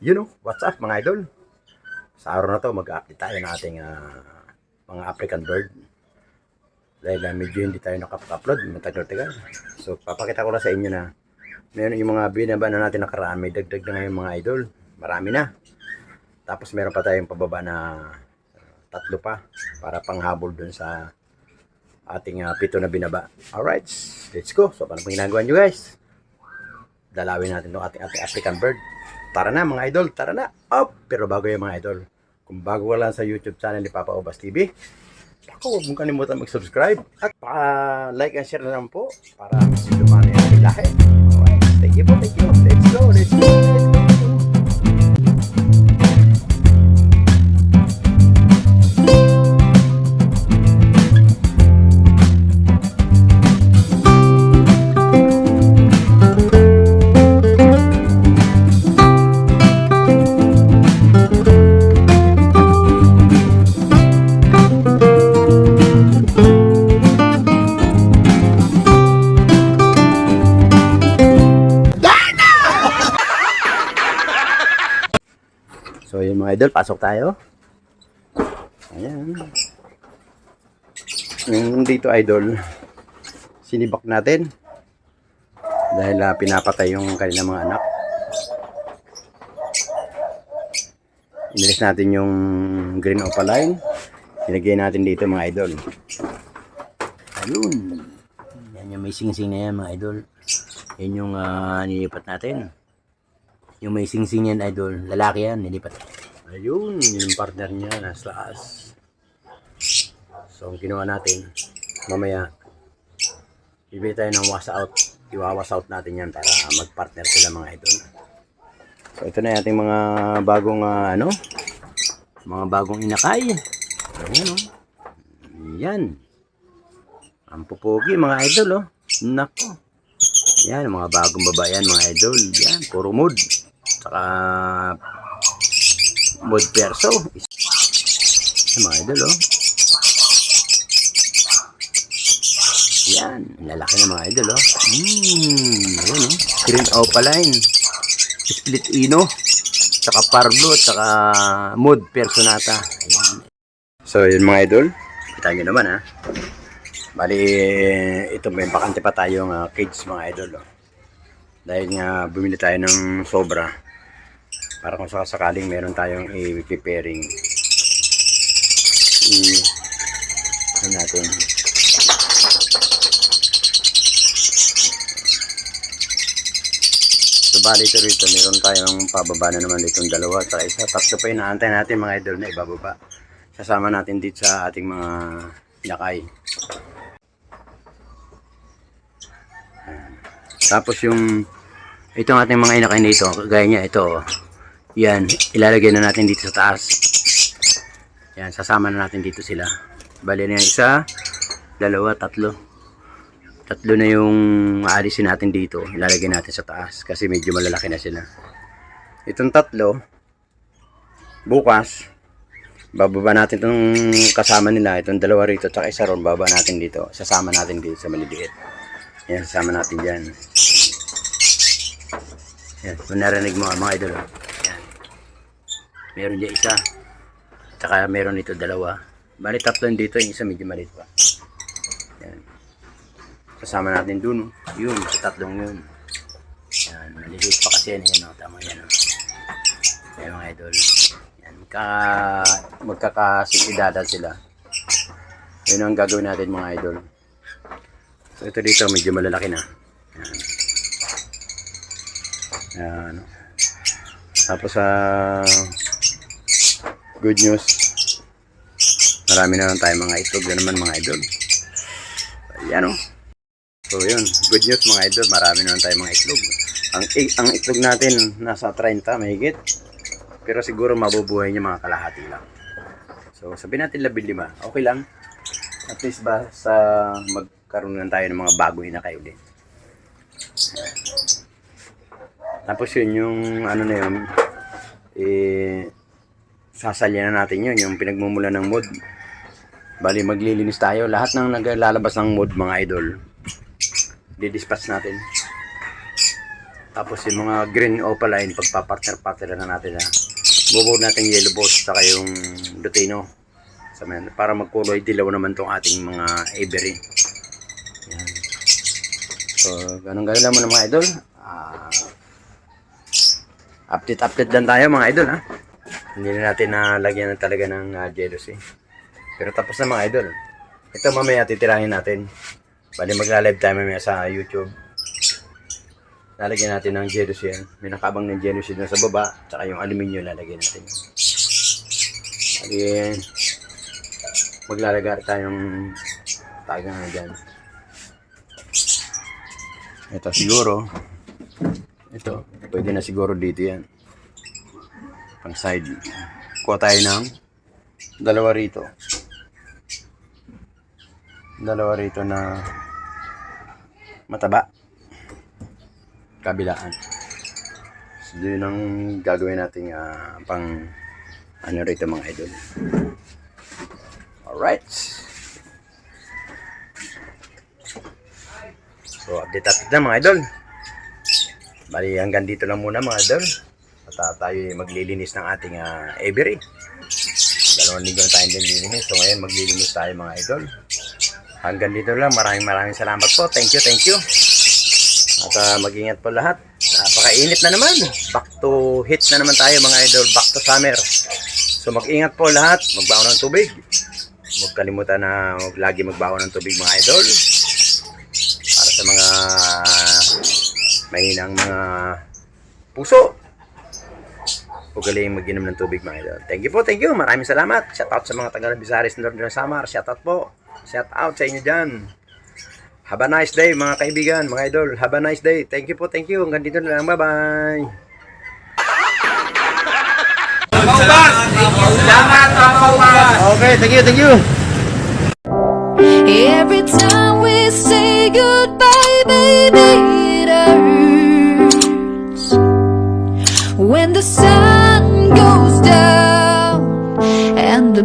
What's up mga idol? Sa araw na to, mag-update tayo ng ating mga African bird. Dahil medyo hindi tayo nakapag-upload, matagal-tagal. So, papakita ko na sa inyo na meron yung mga binaba na natin nakaraan, may dagdag na ngayon mga idol. Marami na. Tapos meron pa tayong pababa na tatlo pa para panghabol dun sa ating pito na binaba. Alright, let's go. So, paano pong ginagawa nyo guys? Dalawin natin itong ating African bird. Tara na mga idol, tara na. Pero bago yung mga idol, kung bago ka lang sa YouTube channel ni Papa Obas TV, ako, huwag mong kalimutan mag-subscribe at like and share na lang po para mas lumano yung ating lahi. Alright, thank you po, thank you. Let's go, let's go, let's go. So yun mga idol, pasok tayo. Ayan. Yung dito idol, sinibak natin. Dahil pinapatay yung kanilang mga anak. Inilis natin yung green opaline. Ilagay natin dito mga idol. Ayun. Yan yung may sing-sing na yan mga idol. Yan yung nilipat natin. Yung may sing-sing yan idol, lalaki yan, nilipat. Ayun, yung partner niya nasa taas. So ang ginawa natin, mamaya bibili tayo ng wash out. Iwawash out natin yan para mag-partner sila mga idol. So ito na yung ating mga bagong mga bagong inakay. Ayan o. Yan. Ang pupugi mga idol o. Nako. Yan, mga bagong babayan mga idol. Yan, puro mood. Saka mood perso. Yan mga idol oh. Yan, lalaki na mga idol oh. Ayan oh. Green opaline. Split ino. Saka pardo. Saka mood personata. Ayan. So yun mga idol. Kita nyo naman ha. Bali, ito may bakante pa tayong cage mga idol. Oh. Dahil nga bumili tayo ng sobra. Para kung sakaling meron tayong i-preparing. Ano natin. So bali ito rito, meron tayong pababa na naman ditong dalawa. Saka isa, tatlo pa inaantay natin mga idol na ibababa. Sasama natin dito sa ating mga lakay. Tapos yung itong ating mga inakay nito, gaya niya ito. Yan, ilalagay na natin dito sa taas. Yan, sasama na natin dito sila. Bali na isa, dalawa, tatlo. Tatlo na yung aalisin natin dito. Ilalagay natin sa taas kasi medyo malalaki na sila. Itong tatlo, bukas, bababa natin itong kasama nila. Itong dalawa rito, tsaka isa ron, bababa natin dito. Sasama natin dito sa maliliit. Yan, sasama natin dyan. Yan, kung narinig mo mga idol. Yan. Meron dyan isa. Tsaka meron ito dalawa. Bali tatlo dito, yung isa medyo maliit pa. Yan. Sasama natin dun. Yun, sa tatlong yun. Yan, maliliit pa kasi yan. Yan, tama yan. Yan mga idol. Yan, magkakasidada sila. Yun ang gagawin natin mga idol. So ito dito medyo malalaki na. Yan. Yan. Tapos good news. Marami na lang tayo mga itlog na naman mga idol. Ayan o. So yun, good news mga idol. Marami na lang tayo mga itlog. Ang itlog natin nasa 30 mahigit. Pero siguro mabubuhay niya mga kalahati lang. So sabihin natin 15. Okay lang. At least ba sa magkaroon lang tayo ng mga bagong inakay ulit. Tapos yun yung ano na yun, sasalya na natin yun, yung pinagmumula ng mood. Bali maglilinis tayo. Lahat ng naglalabas ng mood mga idol, didispatch natin. Tapos yung mga green opaline, pagpapartner-partner na natin na bubuo natin yellow boss saka yung lutino. Para magkulay dilaw naman tong ating mga aviary. Yan. So, ganun-ganun lang muna mga idol. Update lang tayo mga idol ha. Hindi na natin nalagyan talaga ng jealousy. Pero tapos na mga idol. Ito mamaya titirahin natin. Bali magla-live tayo mamaya sa YouTube. Lalagyan natin ng jealousy yan. May nakabang ng jealousy na sa baba. Tsaka yung aluminum lalagyan natin. Bali maglalagay tayong taga na dyan. Ito siguro. Ito. Pwede na siguro dito yan. Pang side. Kuha tayo ng dalawa rito. Dalawa rito na mataba. Kabilaan. So, yun ang gagawin natin pang ano rito mga idol. Alright. So, update na mga idol. Bali, hanggang dito lang muna mga idol. At tayo maglilinis ng ating aviary. 2 linggo na tayong nililinis. So, ngayon maglilinis tayo mga idol. Hanggang dito lang. Maraming salamat po. Thank you. At mag-ingat po lahat. Napakainit na naman. Back to heat na naman tayo mga idol. Back to summer. So, mag-ingat po lahat. Magbaon ng tubig. Huwag kalimutan na lagi magbaon ng tubig mga idol. Para sa mga mahinang mga puso. Huwag galing mag-inom ng tubig mga idol. Thank you. Maraming salamat. Shout out sa mga taga-Bisaris ng Northern Samar. Shout out po. Shout out sa inyo dyan. Have a nice day mga kaibigan, mga idol. Have a nice day. Thank you. Hanggang dito na lang. Bye-bye. Okay, thank you. Every time we say goodbye, baby, it hurts. When the sun goes down and the